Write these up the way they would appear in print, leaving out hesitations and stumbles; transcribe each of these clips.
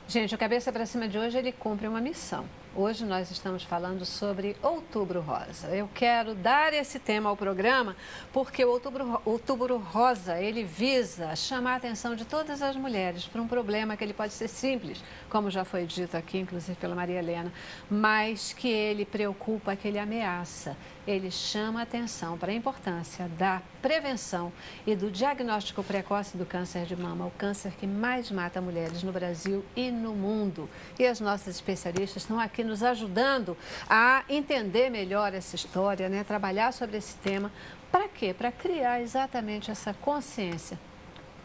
Gente, o Cabeça para Cima de hoje, ele cumpre uma missão. Hoje nós estamos falando sobre Outubro Rosa. Eu quero dar esse tema ao programa porque o Outubro Rosa, ele visa chamar a atenção de todas as mulheres para um problema que ele pode ser simples, como já foi dito aqui, inclusive pela Maria Helena, mas que ele preocupa, que ele ameaça. Ele chama a atenção para a importância da prevenção e do diagnóstico precoce do câncer de mama, o câncer que mais mata mulheres no Brasil e no mundo. E as nossas especialistas estão aqui nos ajudando a entender melhor essa história, né? Trabalhar sobre esse tema. Para quê? Para criar exatamente essa consciência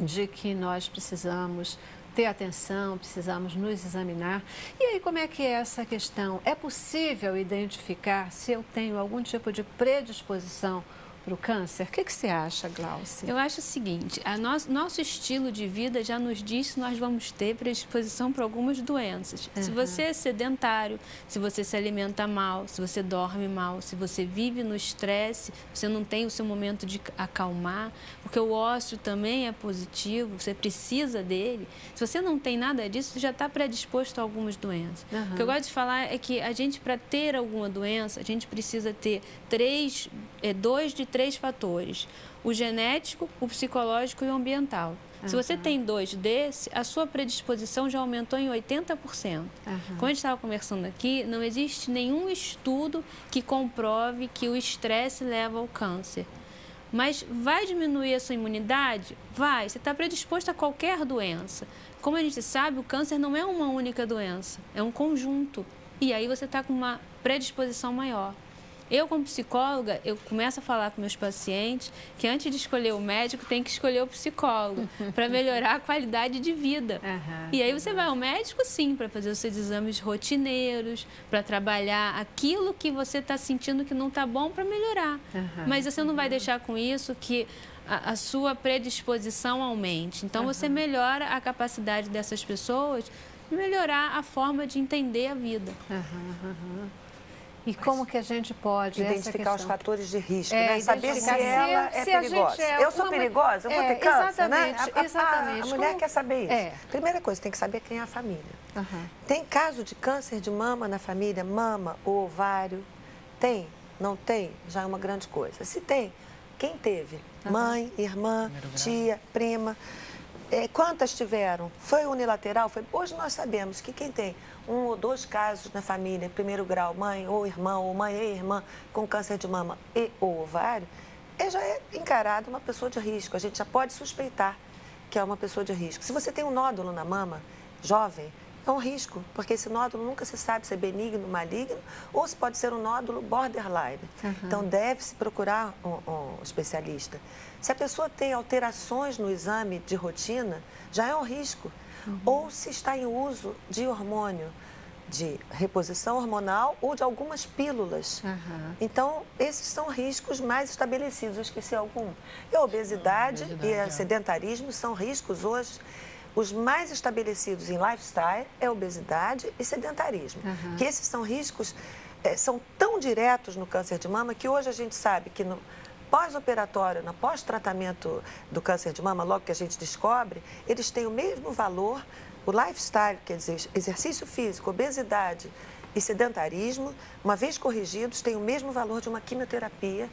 de que nós precisamos ter atenção, precisamos nos examinar. E aí, como é que é essa questão? É possível identificar se eu tenho algum tipo de predisposição para o câncer? O que você acha, Glaucia? Eu acho o seguinte, nosso estilo de vida já nos diz que nós vamos ter predisposição para algumas doenças. Se você é sedentário, se você se alimenta mal, se você dorme mal, se você vive no estresse, você não tem o seu momento de acalmar, porque o ócio também é positivo, você precisa dele. Se você não tem nada disso, você já está predisposto a algumas doenças. O que eu gosto de falar é que a gente, para ter alguma doença, a gente precisa ter dois de três fatores: o genético, o psicológico e o ambiental. Se você tem dois desse, a sua predisposição já aumentou em 80%. Como a gente estava conversando aqui, não existe nenhum estudo que comprove que o estresse leva ao câncer. Mas vai diminuir a sua imunidade? Vai. Você está predisposto a qualquer doença. Como a gente sabe, o câncer não é uma única doença, é um conjunto. E aí você está com uma predisposição maior. Eu, como psicóloga, eu começo a falar com meus pacientes que antes de escolher o médico, tem que escolher o psicólogo para melhorar a qualidade de vida. E aí você vai ao médico, sim, para fazer os seus exames rotineiros, para trabalhar aquilo que você está sentindo que não está bom para melhorar. Mas você não vai deixar com isso que a sua predisposição aumente. Então, você melhora a capacidade dessas pessoas de melhorar a forma de entender a vida. E como que a gente pode identificar os fatores de risco, né? Saber se ela é perigosa. É eu sou perigosa, eu vou ter câncer, né? Exatamente. A mulher quer saber isso. Primeira coisa, tem que saber quem é a família. Tem caso de câncer de mama na família, mama ou ovário? Tem? Não tem? Já é uma grande coisa. Se tem, quem teve? Mãe, irmã, tia, prima. Quantas tiveram? Foi unilateral? Hoje nós sabemos que quem tem um ou dois casos na família, em primeiro grau, mãe ou irmão, ou mãe e irmã com câncer de mama e ou ovário, já é encarado uma pessoa de risco. A gente já pode suspeitar que é uma pessoa de risco. Se você tem um nódulo na mama, jovem, é um risco, porque esse nódulo nunca se sabe se é benigno, maligno, ou se pode ser um nódulo borderline. Então, deve-se procurar um especialista. Se a pessoa tem alterações no exame de rotina, já é um risco. Ou se está em uso de hormônio, de reposição hormonal ou de algumas pílulas. Então, esses são riscos mais estabelecidos, eu esqueci algum. E a obesidade e o sedentarismo são riscos hoje. Os mais estabelecidos em lifestyle é obesidade e sedentarismo. Que esses são riscos, são tão diretos no câncer de mama que hoje a gente sabe que no pós-operatório, no pós-tratamento do câncer de mama, logo que a gente descobre, eles têm o mesmo valor. O lifestyle, quer dizer, exercício físico, obesidade e sedentarismo, uma vez corrigidos, têm o mesmo valor de uma quimioterapia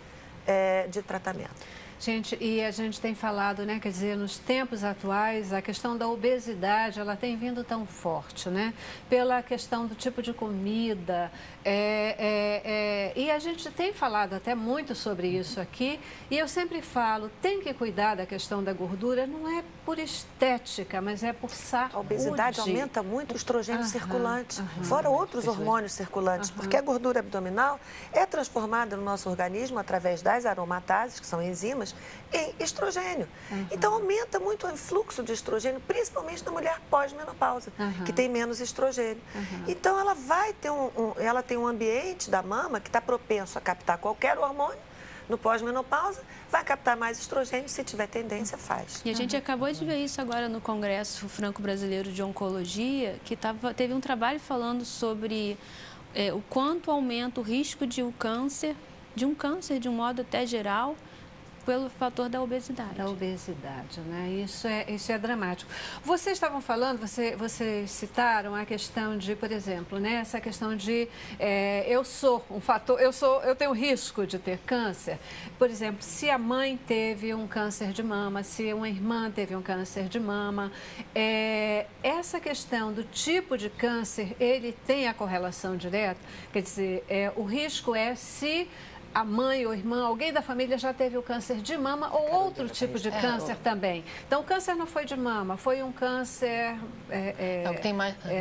de tratamento. Gente, e a gente tem falado, né, quer dizer, nos tempos atuais, a questão da obesidade, ela tem vindo tão forte, né? Pela questão do tipo de comida, e a gente tem falado até muito sobre isso aqui, e eu sempre falo, tem que cuidar da questão da gordura, não é por estética, mas é por saúde. A obesidade aumenta muito o estrogênio circulante, fora outros hormônios circulantes, porque a gordura abdominal é transformada no nosso organismo através das aromatases, que são enzimas, em estrogênio. Então, aumenta muito o influxo de estrogênio, principalmente na mulher pós-menopausa, que tem menos estrogênio. Então, ela vai ter ela tem um ambiente da mama que está propenso a captar qualquer hormônio. No pós-menopausa, vai captar mais estrogênio, se tiver tendência, faz. E a gente acabou de ver isso agora no Congresso Franco-Brasileiro de Oncologia, que teve um trabalho falando sobre o quanto aumenta o risco de um câncer de um modo até geral, pelo fator da obesidade. Da obesidade, né? Isso é dramático. Vocês estavam falando, vocês citaram a questão de, por exemplo, né? Essa questão de eu tenho risco de ter câncer. Por exemplo, se a mãe teve um câncer de mama, se uma irmã teve um câncer de mama, essa questão do tipo de câncer, ele tem a correlação direta? Quer dizer, o risco é se a mãe ou irmã, alguém da família já teve o câncer de mama ou outro tipo de câncer também. Então, o câncer não foi de mama, foi um câncer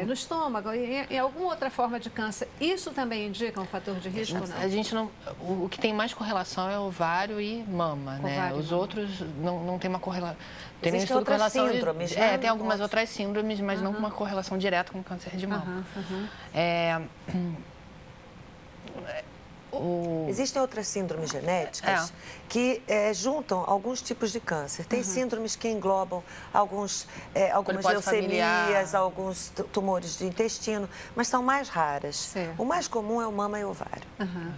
no estômago, em alguma outra forma de câncer. Isso também indica um fator de risco ou não? A gente não, o que tem mais correlação é ovário e mama, né? Ovário, os outros não tem uma correlação. Tem Existem outras síndromes, né? Tem algumas outras síndromes, mas não uma correlação direta com o câncer de mama. Existem outras síndromes genéticas que juntam alguns tipos de câncer. Tem síndromes que englobam algumas leucemias, alguns tumores de intestino, mas são mais raras. Certo. O mais comum é o mama e o ovário.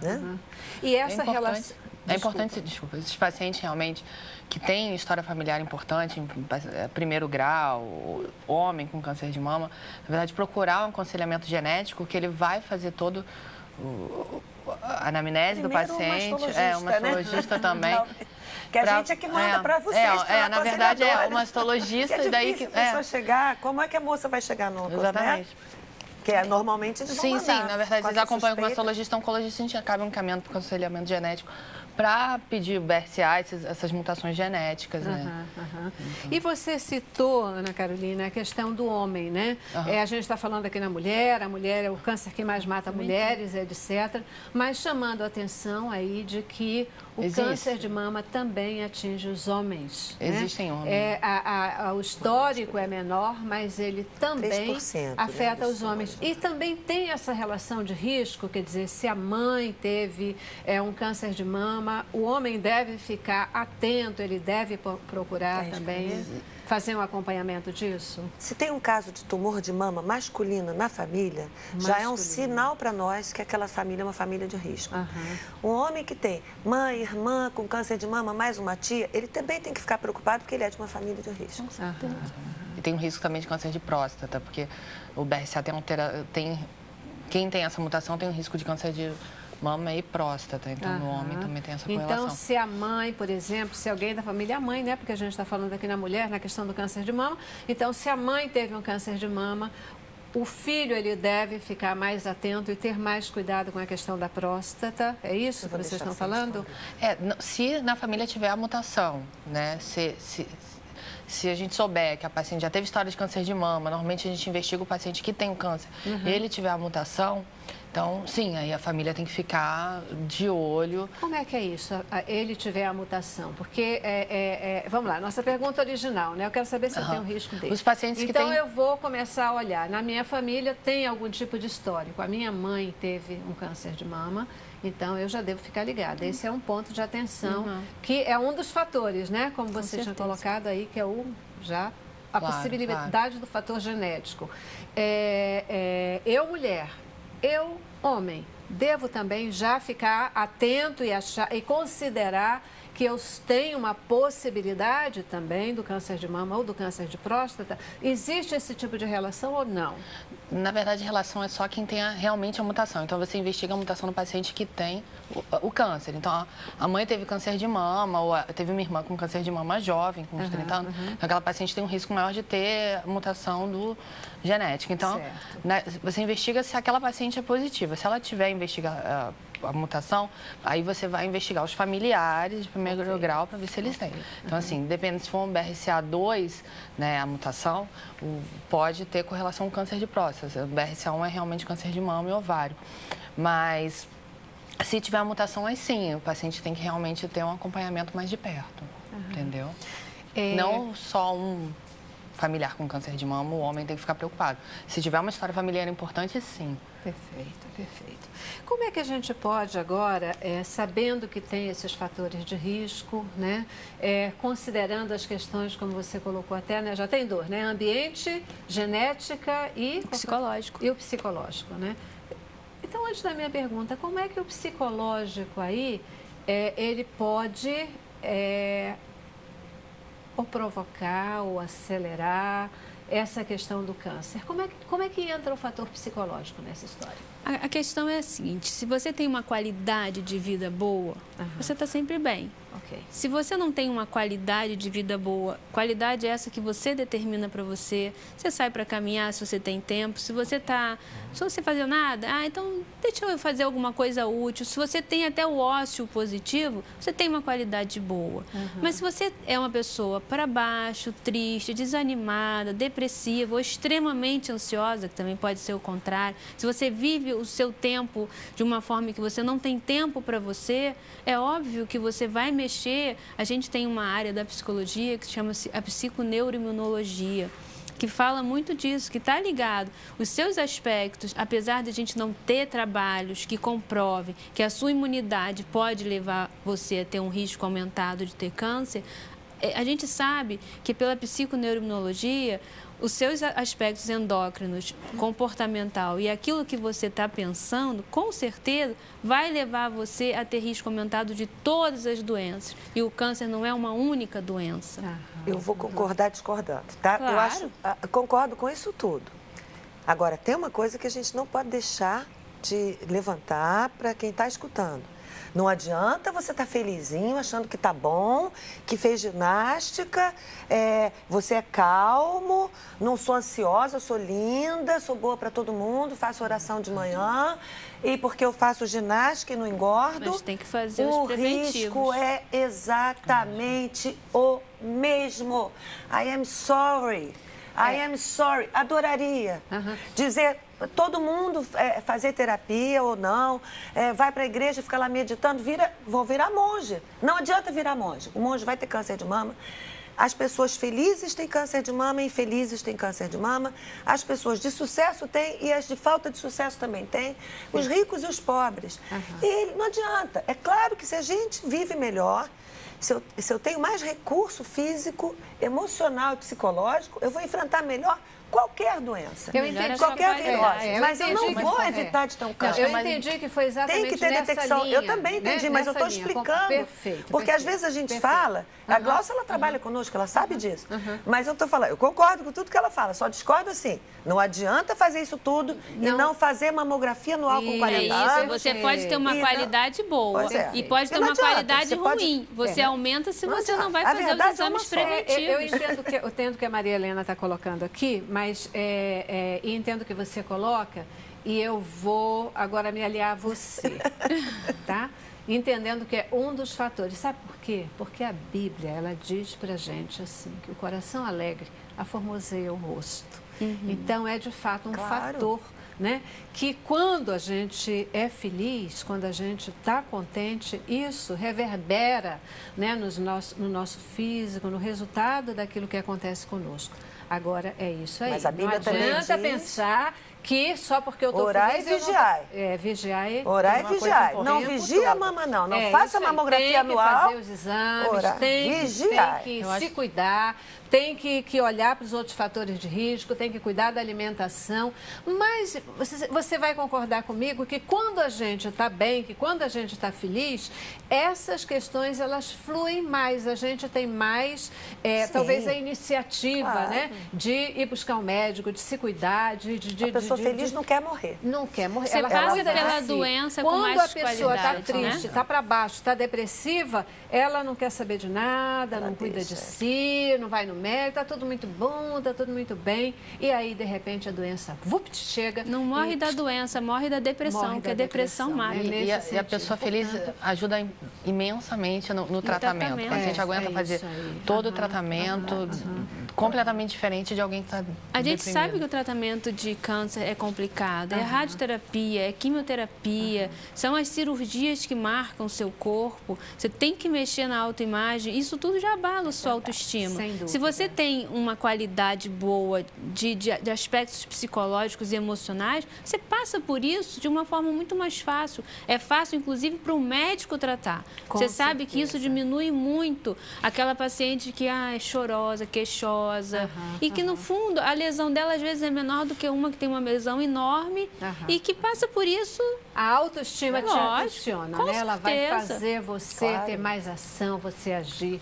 Né? E essa relação... É importante, esses pacientes realmente que têm história familiar importante, primeiro grau, homem com câncer de mama, na verdade, procurar um aconselhamento genético que ele vai fazer todo a anamnese do paciente, um mastologista também. Que a gente é que manda para vocês, na verdade é o mastologista, que é daí que a pessoa chegar, como é que a moça vai chegar no Exatamente. Que normalmente eles vão mandar. Sim, na verdade eles acompanham com o mastologista, oncologista, a gente acaba encaminhando para o aconselhamento genético para pedir BRCA, essas mutações genéticas, né? Então. E você citou, Ana Carolina, a questão do homem, né? A gente está falando aqui na mulher, a mulher é o câncer que mais mata mulheres, etc. Mas chamando a atenção aí de que o câncer de mama também atinge os homens. Existem homens. O histórico é menor, mas ele também afeta os homens. E também tem essa relação de risco, quer dizer, se a mãe teve um câncer de mama, o homem deve ficar atento, ele deve procurar também fazer um acompanhamento disso? Se tem um caso de tumor de mama masculino na família, já é um sinal para nós que aquela família é uma família de risco. Um homem que tem mãe, irmã com câncer de mama, mais uma tia, ele também tem que ficar preocupado porque ele é de uma família de risco. E tem um risco também de câncer de próstata, porque o BRCA quem tem essa mutação tem um risco de câncer de mama e próstata, então no homem também tem essa correlação. Então, se a mãe, por exemplo, se alguém da família, a mãe, né, porque a gente está falando aqui na mulher, na questão do câncer de mama, então se a mãe teve um câncer de mama, o filho, ele deve ficar mais atento e ter mais cuidado com a questão da próstata, é isso que vocês estão falando? Se na família tiver a mutação, né, se a gente souber que a paciente já teve história de câncer de mama, normalmente a gente investiga o paciente que tem o câncer, e ele tiver a mutação, então, sim, aí a família tem que ficar de olho. Como é que é isso, ele tiver a mutação? Porque, vamos lá, nossa pergunta original, né? Eu quero saber se eu tenho risco dele. Os pacientes que então, eu vou começar a olhar. Na minha família tem algum tipo de histórico. A minha mãe teve um câncer de mama, então eu já devo ficar ligada. Esse é um ponto de atenção, que é um dos fatores, né? Como você tinha colocado aí, que é a possibilidade do fator genético. Eu, mulher, eu, homem, devo também já ficar atento e considerar que eu tenho uma possibilidade também do câncer de mama ou do câncer de próstata? Existe esse tipo de relação ou não? Na verdade, a relação é só quem tem realmente a mutação. Então, você investiga a mutação no paciente que tem o câncer. Então, a mãe teve câncer de mama, ou teve uma irmã com câncer de mama jovem, com uns 30 anos. Então, aquela paciente tem um risco maior de ter a mutação genética. Então, você investiga se aquela paciente é positiva. Se ela tiver a mutação, aí você vai investigar os familiares de primeiro grau para ver se eles têm. Então, assim, depende se for um BRCA2, né, a mutação, pode ter correlação com câncer de próstata. O BRCA1 é realmente câncer de mama e ovário. Mas, se tiver a mutação, aí sim, o paciente tem que realmente ter um acompanhamento mais de perto, entendeu? Não só um familiar com câncer de mama, o homem tem que ficar preocupado. Se tiver uma história familiar importante, sim. Perfeito, perfeito. Como é que a gente pode agora, sabendo que tem esses fatores de risco, né, considerando as questões, como você colocou até, né, já tem dois, né, ambiente, genética e psicológico. E o psicológico, né? Então, antes da minha pergunta, como é que o psicológico aí, ele pode ou provocar ou acelerar essa questão do câncer? Como é que entra o fator psicológico nessa história? A questão é a seguinte, se você tem uma qualidade de vida boa, você está sempre bem. Okay. Se você não tem uma qualidade de vida boa, qualidade é essa que você determina para você, você sai para caminhar se você tem tempo, se você fazer nada, então deixa eu fazer alguma coisa útil. Se você tem até o ócio positivo, você tem uma qualidade boa. Mas se você é uma pessoa para baixo, triste, desanimada, depressiva ou extremamente ansiosa, que também pode ser o contrário, se você vive o seu tempo de uma forma que você não tem tempo para você, é óbvio que você vai mexer. A gente tem uma área da psicologia que chama-se a psiconeuroimunologia, que fala muito disso, que está ligado. Os seus aspectos, apesar de a gente não ter trabalhos que comprovem que a sua imunidade pode levar você a ter um risco aumentado de ter câncer, a gente sabe que pela psiconeuroimunologia, os seus aspectos endócrinos, comportamental e aquilo que você está pensando, com certeza, vai levar você a ter risco aumentado de todas as doenças. E o câncer não é uma única doença. Eu vou concordar discordando, tá? Claro. Concordo com isso tudo. Agora, tem uma coisa que a gente não pode deixar de levantar para quem está escutando. Não adianta você estar felizinho, achando que está bom, que fez ginástica, você é calmo, não sou ansiosa, sou linda, sou boa para todo mundo, faço oração de manhã e porque eu faço ginástica e não engordo. Mas tem que fazer os preventivos. O risco é exatamente o mesmo. I am sorry. I am sorry. Adoraria dizer... Todo mundo fazer terapia ou não, vai para a igreja e fica lá meditando, vou virar monge. Não adianta virar monge. O monge vai ter câncer de mama. As pessoas felizes têm câncer de mama, infelizes têm câncer de mama. As pessoas de sucesso têm e as de falta de sucesso também têm. Os ricos e os pobres. E não adianta. É claro que se a gente vive melhor, se eu tenho mais recurso físico, emocional e psicológico, eu vou enfrentar melhor qualquer doença. Eu entendi qualquer virose. Mas eu não vou evitar de ter um câncer. Eu entendi que foi exatamente tem que ter detecção. Linha, eu também entendi, mas eu estou explicando. Perfeito. Porque às vezes a gente fala, a Glaucia, ela trabalha conosco, ela sabe disso. Mas eu estou falando, eu concordo com tudo que ela fala, só discordo assim. Não adianta fazer isso tudo e não fazer mamografia anual com 40 anos. Você pode ter uma qualidade boa e pode ter uma qualidade ruim. Você aumenta se você não vai fazer os exames preventivos. Eu entendo que a Maria Helena está colocando aqui, mas e entendo que você coloca e eu vou agora me aliar a você, tá? Entendendo que é um dos fatores. Sabe por quê? Porque a Bíblia, ela diz pra gente assim, que o coração alegre aformoseia o rosto. Então, é de fato um fator, né? Que quando a gente é feliz, quando a gente está contente, isso reverbera, né, no nosso físico, no resultado daquilo que acontece conosco. Agora, é isso aí. Mas a Bíblia não adianta pensar que só porque eu estou feliz... Orar e vigiar. Vigiar. Orar e vigiar. Não vigia a mama, não. Não faça mamografia anual. Tem que fazer os exames, tem que se cuidar, tem que olhar para os outros fatores de risco, tem que cuidar da alimentação. Mas você vai concordar comigo que quando a gente está bem, que quando a gente está feliz, essas questões, elas fluem mais. A gente tem mais, talvez, a iniciativa, né? De ir buscar um médico, de se cuidar, a pessoa feliz não quer morrer. Não quer morrer. Você passa pela doença com mais qualidade. Quando a pessoa está triste, está para baixo, está depressiva, ela não quer saber de nada, não cuida de si, não vai no médico, está tudo muito bom, está tudo muito bem. E aí, de repente, a doença chega. Não morre da doença, morre da depressão, porque a depressão mata. E a pessoa feliz ajuda imensamente no tratamento. O paciente aguenta fazer todo o tratamento completamente diferente de alguém que está deprimido. A gente sabe que o tratamento de câncer é complicado. É radioterapia, é quimioterapia, são as cirurgias que marcam o seu corpo. Você tem que mexer na autoimagem. Isso tudo já abala a sua autoestima. Sem dúvida. Se você tem uma qualidade boa de aspectos psicológicos e emocionais, você passa por isso de uma forma muito mais fácil. É fácil, inclusive, para o médico tratar. Você sabe que isso diminui muito aquela paciente que é chorosa, queixosa, e que, no fundo, a lesão dela, às vezes, é menor do que uma que tem uma lesão enorme e que passa por isso... A autoestima te impulsiona, né? Ela vai fazer você ter mais ação, você agir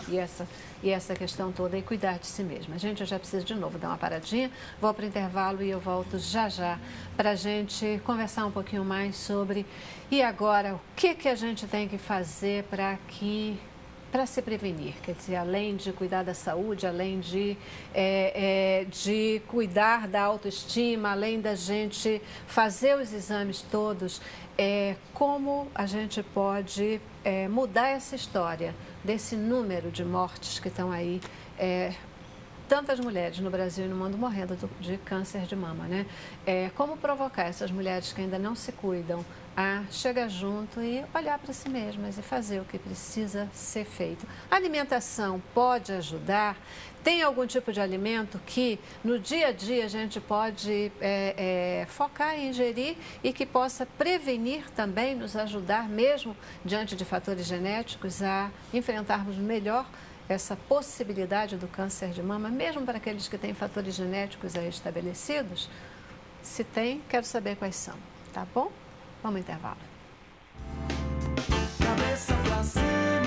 e essa questão toda e cuidar de si mesma. Gente, eu já preciso de novo dar uma paradinha, vou para o intervalo e eu volto já para a gente conversar um pouquinho mais sobre e agora o que a gente tem que fazer para se prevenir, quer dizer, além de cuidar da saúde, além de cuidar da autoestima, além da gente fazer os exames todos, como a gente pode mudar essa história desse número de mortes que estão aí, tantas mulheres no Brasil e no mundo morrendo de câncer de mama, né? Como provocar essas mulheres que ainda não se cuidam a chegar junto e olhar para si mesmas e fazer o que precisa ser feito. A alimentação pode ajudar? Tem algum tipo de alimento que no dia a dia a gente pode focar em ingerir e que possa prevenir também, nos ajudar mesmo diante de fatores genéticos a enfrentarmos melhor essa possibilidade do câncer de mama, mesmo para aqueles que têm fatores genéticos aí estabelecidos? Se tem, quero saber quais são, tá bom? Vamos ao intervalo. Cabeça pra cima.